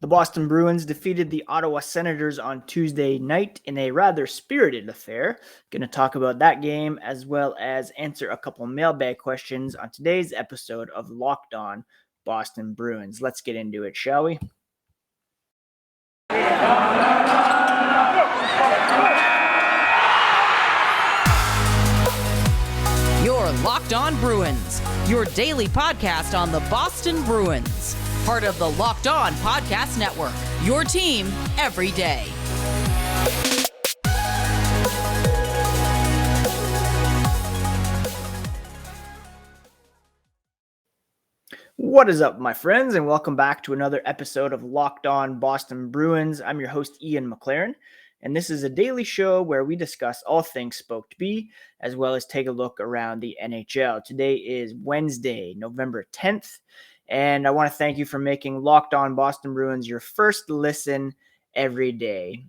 The Boston Bruins defeated the Ottawa Senators on Tuesday night in a rather spirited affair. Going to talk about that game as well as answer a couple mailbag questions on today's episode of Locked On Boston Bruins. Let's get into it, shall we? You're Locked On Bruins, your daily podcast on the Boston Bruins. Part of the Locked On Podcast Network, your team every day. What is up, my friends, and welcome back to another episode of Locked On Boston Bruins. I'm your host, Ian McLaren, and this is a daily show where we discuss all things Spoke to Be, as well as take a look around the NHL. Today is Wednesday, November 10th, and I want to thank you for making Locked On Boston Bruins your first listen every day.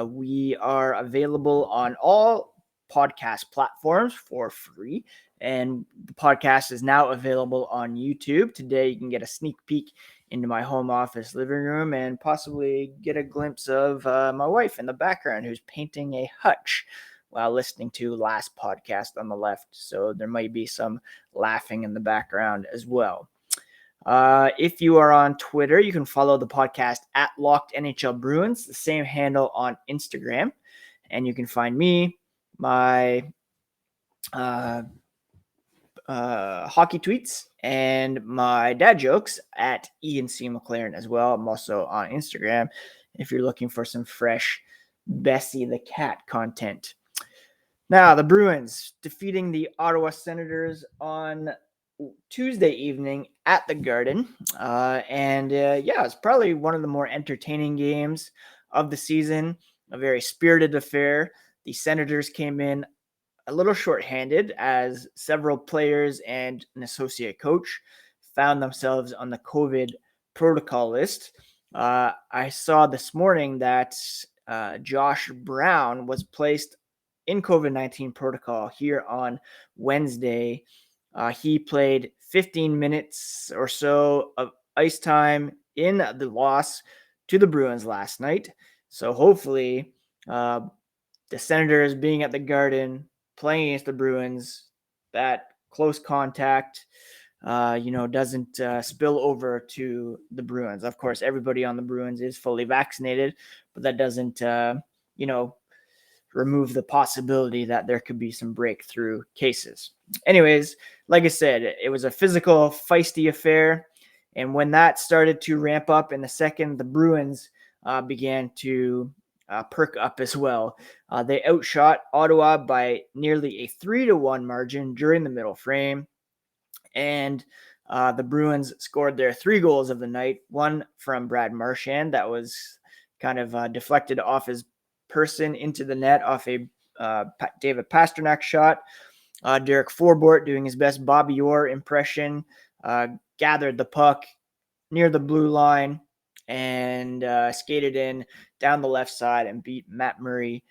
We are available on all podcast platforms for free, and the podcast is now available on YouTube. Today, you can get a sneak peek into my home office living room and possibly get a glimpse of my wife in the background who's painting a hutch while listening to last podcast on the left. So there might be some laughing in the background as well. If you are on Twitter, you can follow the podcast at Locked NHL Bruins, the same handle on Instagram. And you can find me, my hockey tweets, and my dad jokes at Ian C. McLaren as well. I'm also on Instagram if you're looking for some fresh Bessie the Cat content. Now, the Bruins defeating the Ottawa Senators on Tuesday evening at the Garden. It's probably one of the more entertaining games of the season, a very spirited affair. The Senators came in a little shorthanded as several players and an associate coach found themselves on the COVID protocol list. I saw this morning that Josh Brown was placed in COVID-19 protocol here on Wednesday. He played 15 minutes or so of ice time in the loss to the Bruins last night. So hopefully the Senators being at the Garden, playing against the Bruins, that close contact, doesn't spill over to the Bruins. Of course, everybody on the Bruins is fully vaccinated, but that doesn't, remove the possibility that there could be some breakthrough cases. Anyways, like I said, it was a physical, feisty affair. And when that started to ramp up in the second, the Bruins began to perk up as well. They outshot Ottawa by nearly a 3-1 margin during the middle frame. And the Bruins scored their 3 goals of the night, one from Brad Marchand that was kind of deflected off his person into the net off a David Pastrnak shot. Derek Forbort, doing his best Bobby Orr impression, gathered the puck near the blue line and skated in down the left side and beat Matt Murray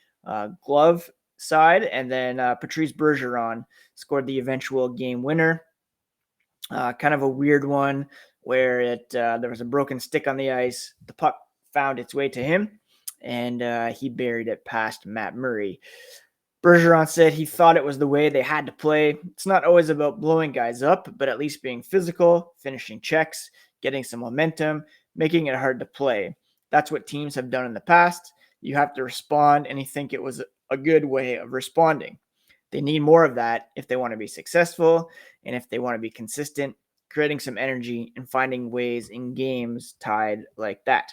glove side. And then Patrice Bergeron scored the eventual game winner. Kind of a weird one where there was a broken stick on the ice. The puck found its way to him, and he buried it past Matt Murray. Bergeron said he thought it was the way they had to play. It's not always about blowing guys up, but at least being physical, finishing checks, getting some momentum, making it hard to play. That's what teams have done in the past. You have to respond, and he think it was a good way of responding. They need more of that if they want to be successful and if they want to be consistent, creating some energy and finding ways in games tied like that.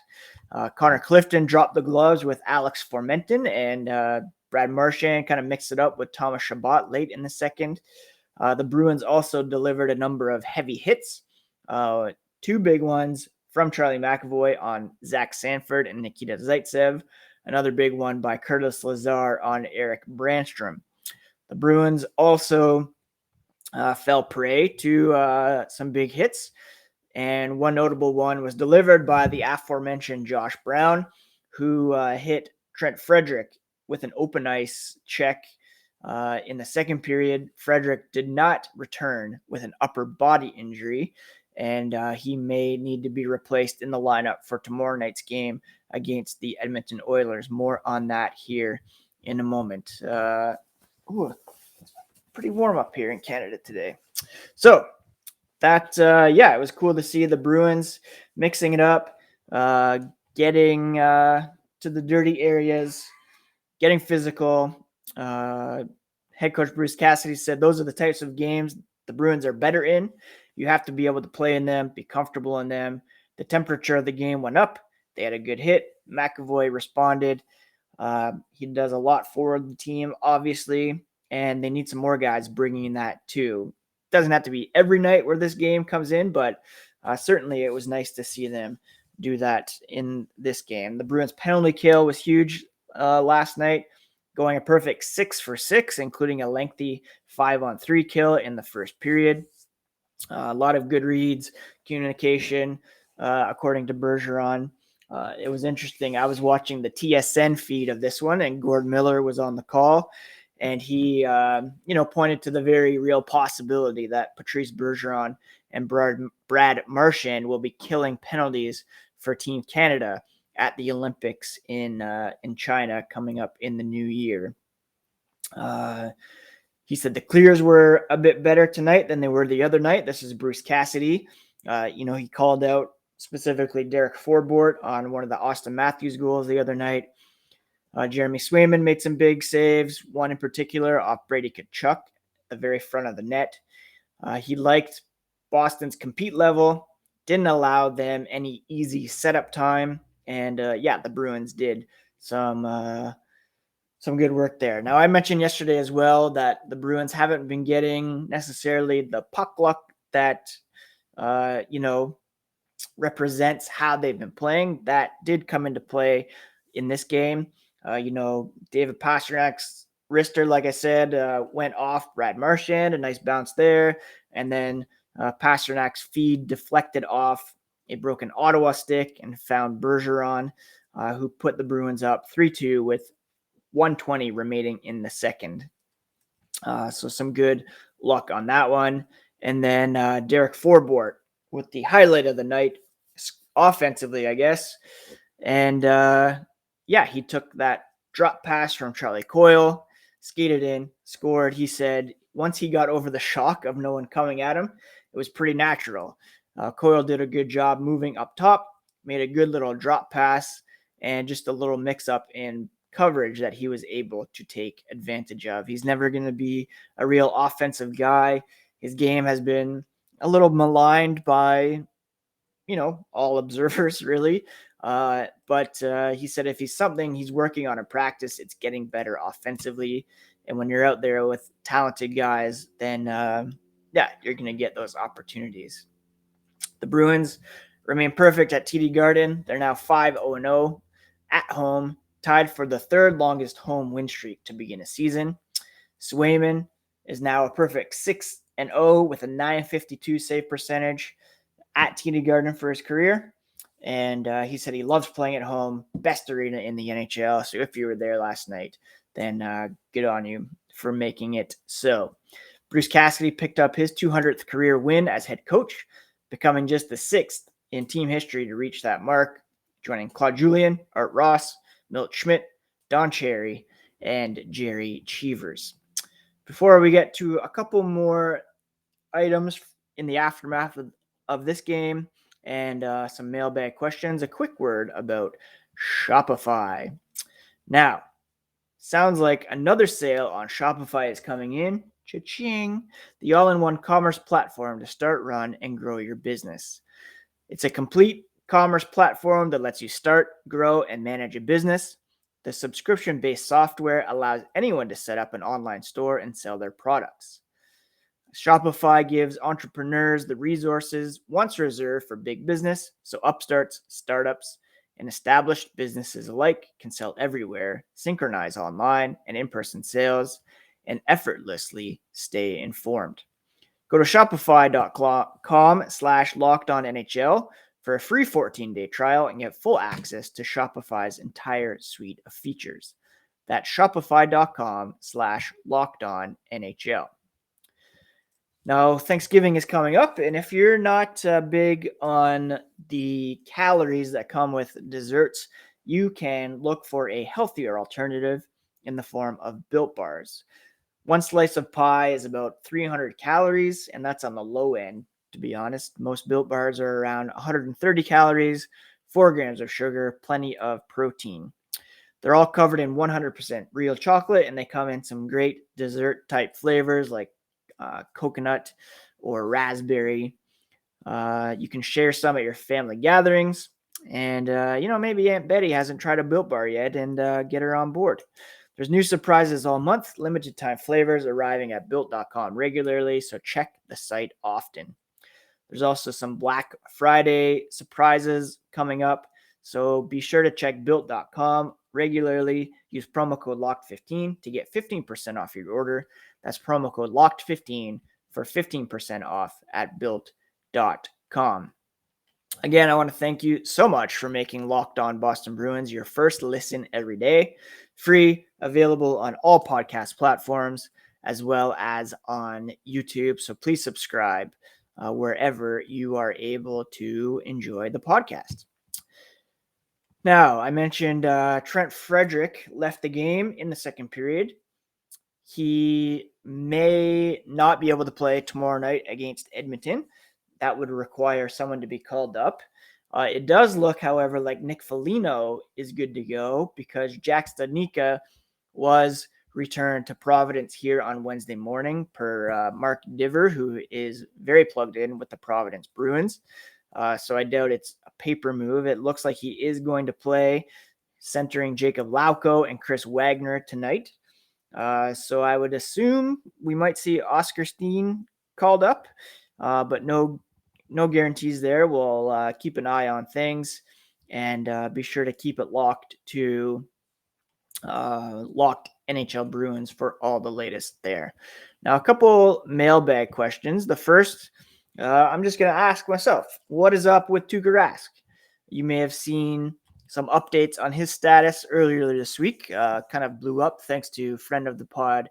Connor Clifton dropped the gloves with Alex Formenton, and Brad Marchand kind of mixed it up with Thomas Chabot late in the second. The Bruins also delivered a number of heavy hits, 2 big ones from Charlie McAvoy on Zach Sanford and Nikita Zaitsev, another big one by Curtis Lazar on Eric Brandstrom. The Bruins also fell prey to some big hits, and one notable one was delivered by the aforementioned Josh Brown, who hit Trent Frederic with an open ice check in the second period. Frederic did not return with an upper body injury, and he may need to be replaced in the lineup for tomorrow night's game against the Edmonton Oilers. More on that here in a moment. It's pretty warm up here in Canada today. So that, it was cool to see the Bruins mixing it up, getting to the dirty areas, getting physical. Head coach Bruce Cassidy said those are the types of games the Bruins are better in. You have to be able to play in them, be comfortable in them. The temperature of the game went up. They had a good hit. McAvoy responded. He does a lot for the team, obviously, and they need some more guys bringing that too. Doesn't have to be every night where this game comes in, but certainly it was nice to see them do that in this game. The Bruins penalty kill was huge last night, going a perfect 6 for 6, including a lengthy 5-on-3 kill in the first period. A lot of good reads, communication, according to Bergeron. It was interesting. I was watching the TSN feed of this one, and Gord Miller was on the call, and he, pointed to the very real possibility that Patrice Bergeron and Brad Marchand will be killing penalties for Team Canada at the Olympics in China coming up in the new year. He said the clears were a bit better tonight than they were the other night. This is Bruce Cassidy. He called out specifically Derek Forbort on one of the Austin Matthews goals the other night. Jeremy Swayman made some big saves, one in particular off Brady Tkachuk at the very front of the net. He liked Boston's compete level, didn't allow them any easy setup time, and the Bruins did some good work there. Now, I mentioned yesterday as well that the Bruins haven't been getting necessarily the puck luck that, represents how they've been playing. That did come into play in this game. David Pasternak's wrister, like I said, went off Brad Marchand, a nice bounce there. And then Pasternak's feed deflected off a broken Ottawa stick and found Bergeron, who put the Bruins up 3-2 with 1:20 remaining in the second. So some good luck on that one. And then Derek Forbort with the highlight of the night, offensively, I guess. And he took that drop pass from Charlie Coyle, skated in, scored. He said once he got over the shock of no one coming at him, it was pretty natural. Coyle did a good job moving up top, made a good little drop pass, and just a little mix-up in coverage that he was able to take advantage of. He's never going to be a real offensive guy. His game has been a little maligned by, all observers, really. But he said if he's something he's working on in practice, it's getting better offensively. And when you're out there with talented guys, then, you're going to get those opportunities. The Bruins remain perfect at TD Garden. They're now 5-0 at home, tied for the third longest home win streak to begin a season. Swayman is now a perfect 6-0 with a .952 save percentage at TD Garden for his career. And he said he loves playing at home, best arena in the NHL. So if you were there last night, then good on you for making it so. Bruce Cassidy picked up his 200th career win as head coach, becoming just the 6th in team history to reach that mark, joining Claude Julien, Art Ross, Milt Schmidt, Don Cherry, and Jerry Cheevers. Before we get to a couple more items in the aftermath of this game and some mailbag questions, a quick word about Shopify. Now, sounds like another sale on Shopify is coming in. Cha-ching! The all-in-one commerce platform to start, run, and grow your business. It's a complete commerce platform that lets you start, grow, and manage a business. The subscription-based software allows anyone to set up an online store and sell their products. Shopify gives entrepreneurs the resources once reserved for big business, so upstarts, startups, and established businesses alike can sell everywhere, synchronize online and in-person sales, and effortlessly stay informed. Go to shopify.com/lockedonnhl for a free 14-day trial and get full access to Shopify's entire suite of features. That's shopify.com/lockedonnhl. Now, Thanksgiving is coming up, and if you're not big on the calories that come with desserts, you can look for a healthier alternative in the form of Built Bars. One slice of pie is about 300 calories, and that's on the low end, to be honest. Most Built Bars are around 130 calories, 4 grams of sugar, plenty of protein. They're all covered in 100% real chocolate, and they come in some great dessert type flavors like coconut or raspberry. You can share some at your family gatherings. And, maybe Aunt Betty hasn't tried a Built Bar yet and get her on board. There's new surprises all month, limited time flavors arriving at built.com regularly, so check the site often. There's also some Black Friday surprises coming up, so be sure to check built.com regularly. Use promo code LOCKED15 to get 15% off your order. That's promo code LOCKED15 for 15% off at built.com. Again, I want to thank you so much for making Locked On Boston Bruins your first listen every day. Free, available on all podcast platforms, as well as on YouTube. So please subscribe wherever you are able to enjoy the podcast. Now, I mentioned Trent Frederic left the game in the second period. He may not be able to play tomorrow night against Edmonton. That would require someone to be called up. It does look, however, like Nick Foligno is good to go because Jack Studnicka was returned to Providence here on Wednesday morning per Mark Diver, who is very plugged in with the Providence Bruins. So I doubt it's a paper move. It looks like he is going to play centering Jacob Lauko and Chris Wagner tonight. So I would assume we might see Oscar Steen called up, but no guarantees there. We'll keep an eye on things and be sure to keep it locked to Locked NHL Bruins for all the latest there. Now, a couple mailbag questions. The first, I'm just going to ask myself, what is up with Tuukka Rask? You may have seen some updates on his status earlier this week. Kind of blew up thanks to friend of the pod,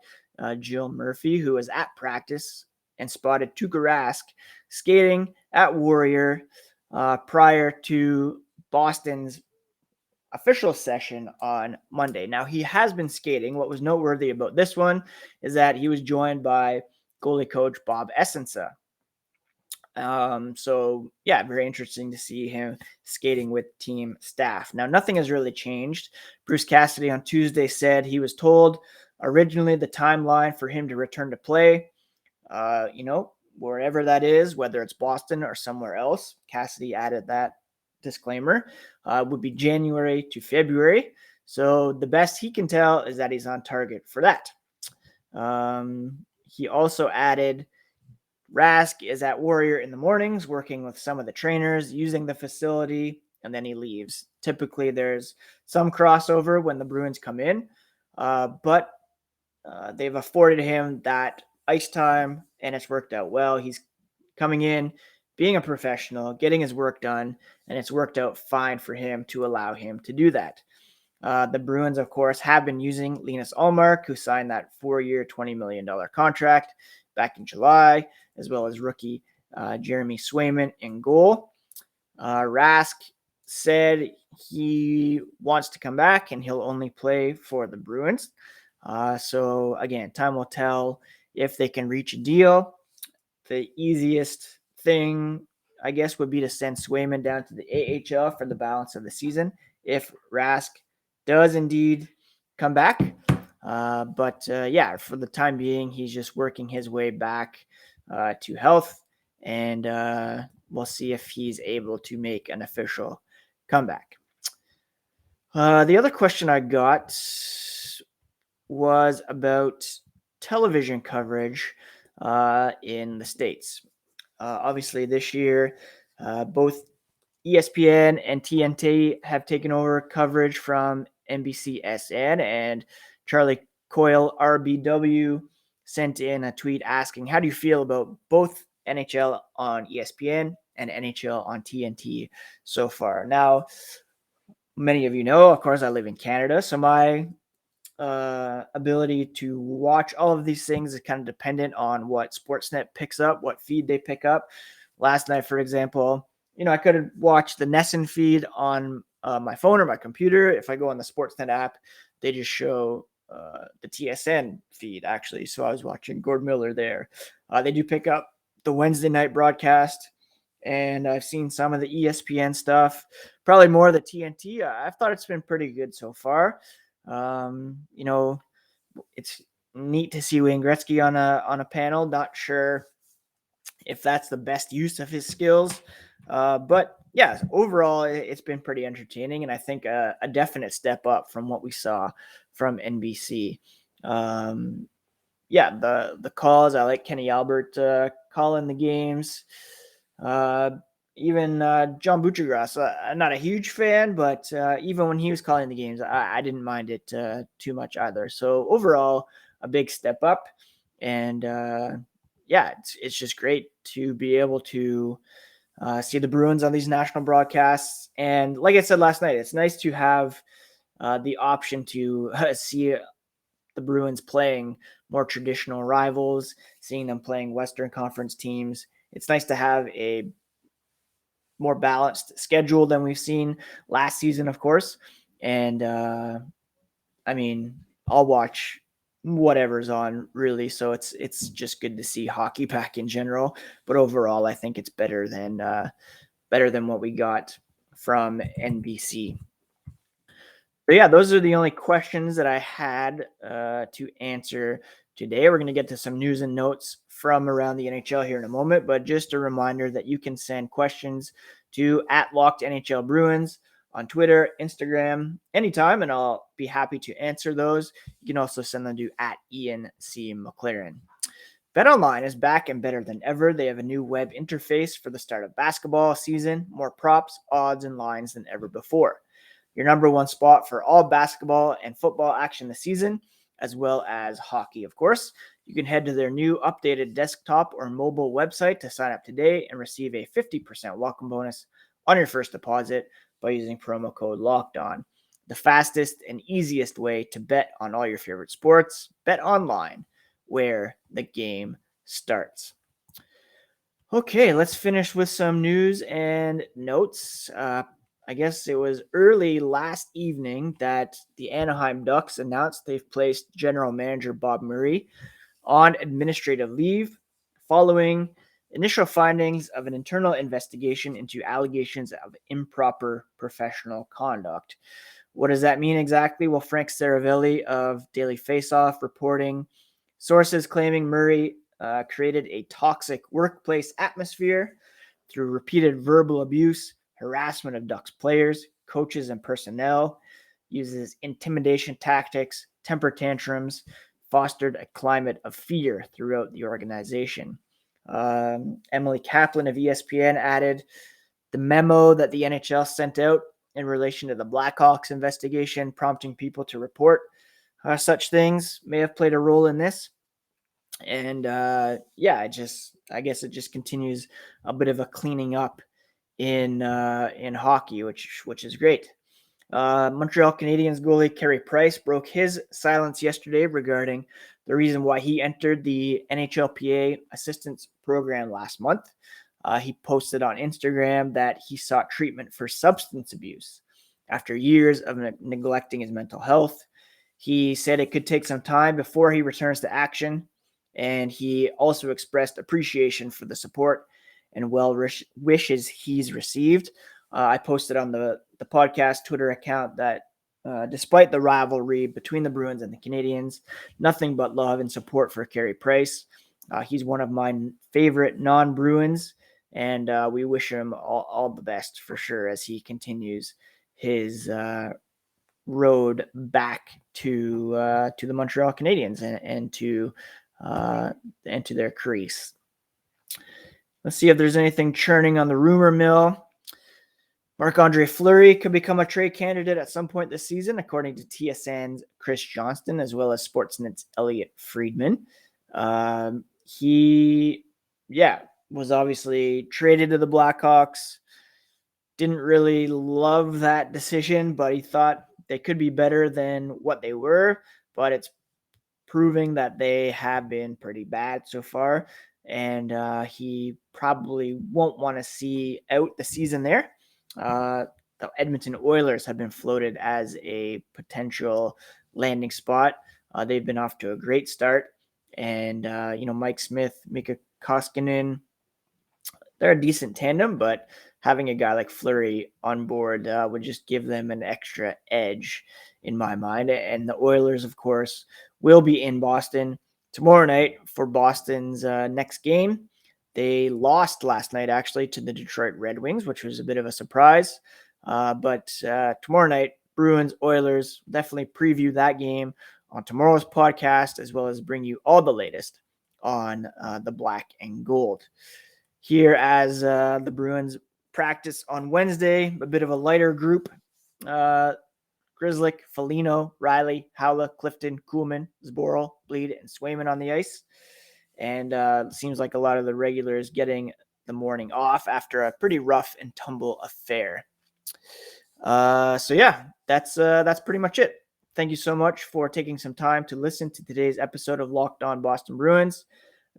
Jill Murphy, who was at practice and spotted Tuukka Rask skating at Warrior prior to Boston's official session on Monday. Now, he has been skating. What was noteworthy about this one is that he was joined by goalie coach Bob Essensa. So yeah, very interesting to see him skating with team staff. Now, nothing has really changed. Bruce Cassidy on Tuesday said he was told originally the timeline for him to return to play, wherever that is, whether it's Boston or somewhere else. Cassidy added that disclaimer, would be January to February. So the best he can tell is that he's on target for that. He also added Rask is at Warrior in the mornings, working with some of the trainers, using the facility, and then he leaves. Typically, there's some crossover when the Bruins come in, but they've afforded him that ice time, and it's worked out well. He's coming in, being a professional, getting his work done, and it's worked out fine for him to allow him to do that. The Bruins, of course, have been using Linus Ullmark, who signed that 4-year, $20 million contract back in July, as well as rookie Jeremy Swayman in goal. Rask said he wants to come back and he'll only play for the Bruins. So again, time will tell if they can reach a deal. The easiest thing, I guess, would be to send Swayman down to the AHL for the balance of the season if Rask does indeed come back. But for the time being, he's just working his way back to health, and we'll see if he's able to make an official comeback. The other question I got was about television coverage in the States. Obviously, this year, both ESPN and TNT have taken over coverage from NBCSN, and Charlie Coyle, RBW, sent in a tweet asking, how do you feel about both NHL on ESPN and NHL on TNT so far? Now, many of you know, of course, I live in Canada, so my ability to watch all of these things is kind of dependent on what Sportsnet picks up, what feed they pick up. Last night, for example, I could watch the Nesson feed on my phone or my computer. If I go on the Sportsnet app, they just show the TSN feed, actually. So I was watching Gord Miller there. They do pick up the Wednesday night broadcast, and I've seen some of the ESPN stuff, probably more of the TNT. I've thought it's been pretty good so far. It's neat to see Wayne Gretzky on a panel. Not sure if that's the best use of his skills, but yeah, overall it's been pretty entertaining, and I think a definite step up from what we saw from NBC. The calls, I like Kenny Albert calling the games. Even John Buccigross, I'm not a huge fan, but even when he was calling the games, I didn't mind it too much either. So overall, a big step up, and it's just great to be able to see the Bruins on these national broadcasts. And like I said last night, it's nice to have the option to see the Bruins playing more traditional rivals, seeing them playing Western Conference teams. It's nice to have a more balanced schedule than we've seen last season, of course. And I'll watch whatever's on, really. So it's just good to see hockey back in general. But overall, I think it's better than what we got from NBC. But yeah, those are the only questions that I had to answer today. We're going to get to some news and notes from around the NHL here in a moment, but just a reminder that you can send questions to @LockedNHLBruins on Twitter, Instagram, anytime, and I'll be happy to answer those. You can also send them to @IanC.McLaren. BetOnline is back and better than ever. They have a new web interface for the start of basketball season, more props, odds, and lines than ever before. Your number one spot for all basketball and football action this season, as well as hockey, of course. You can head to their new updated desktop or mobile website to sign up today and receive a 50% welcome bonus on your first deposit by using promo code LOCKEDON. The fastest and easiest way to bet on all your favorite sports. Bet online, where the game starts. Okay, let's finish with some news and notes. I guess it was early last evening that the Anaheim Ducks announced they've placed general manager Bob Murray on administrative leave following initial findings of an internal investigation into allegations of improper professional conduct. What does that mean exactly? Well, Frank Saravelli of Daily Faceoff reporting sources claiming Murray created a toxic workplace atmosphere through repeated verbal abuse, harassment of Ducks players, coaches, and personnel, uses intimidation tactics, temper tantrums, fostered a climate of fear throughout the organization. Emily Kaplan of ESPN added, the memo that the NHL sent out in relation to the Blackhawks investigation, prompting people to report such things, may have played a role in this. And I guess it just continues a bit of a cleaning up in hockey, which is great. Montreal Canadiens goalie Carey Price broke his silence yesterday regarding the reason why he entered the NHLPA assistance program last month. He posted on Instagram that he sought treatment for substance abuse after years of neglecting his mental health. He said it could take some time before he returns to action, and he also expressed appreciation for the support and well wishes he's received. I posted on the podcast Twitter account that despite the rivalry between the Bruins and the Canadiens, nothing but love and support for Carey Price. He's one of my favorite non-Bruins, and we wish him all the best for sure as he continues his road back to the Montreal Canadiens and to their crease. Let's see if there's anything churning on the rumor mill. Marc-Andre Fleury could become a trade candidate at some point this season, according to TSN's Chris Johnston, as well as Sportsnet's Elliot Friedman. He was obviously traded to the Blackhawks. Didn't really love that decision, but he thought they could be better than what they were. but it's proving that they have been pretty bad so far. And he probably won't want to see out the season there. The Edmonton Oilers have been floated as a potential landing spot. They've been off to a great start. And, Mike Smith, Mika Koskinen, they're a decent tandem, but having a guy like Fleury on board would just give them an extra edge in my mind. And the Oilers, of course, will be in Boston tomorrow night for Boston's next game. They lost last night, actually, to the Detroit Red Wings, which was a bit of a surprise. But tomorrow night, Bruins, Oilers, definitely preview that game on tomorrow's podcast, as well as bring you all the latest on the black and gold. Here as the Bruins practice on Wednesday, a bit of a lighter group. Grzelcyk, Foligno, Riley, Howla, Clifton, Kuhlman, Zboril, Bleed, and Swayman on the ice. And seems like a lot of the regulars getting the morning off after a pretty rough and tumble affair. So yeah, that's pretty much it. Thank you so much for taking some time to listen to today's episode of Locked On Boston Bruins.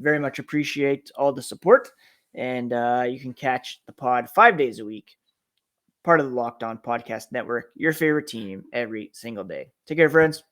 Very much appreciate all the support. And you can catch the pod 5 days a week, part of the Locked On Podcast Network, your favorite team every single day. Take care, friends.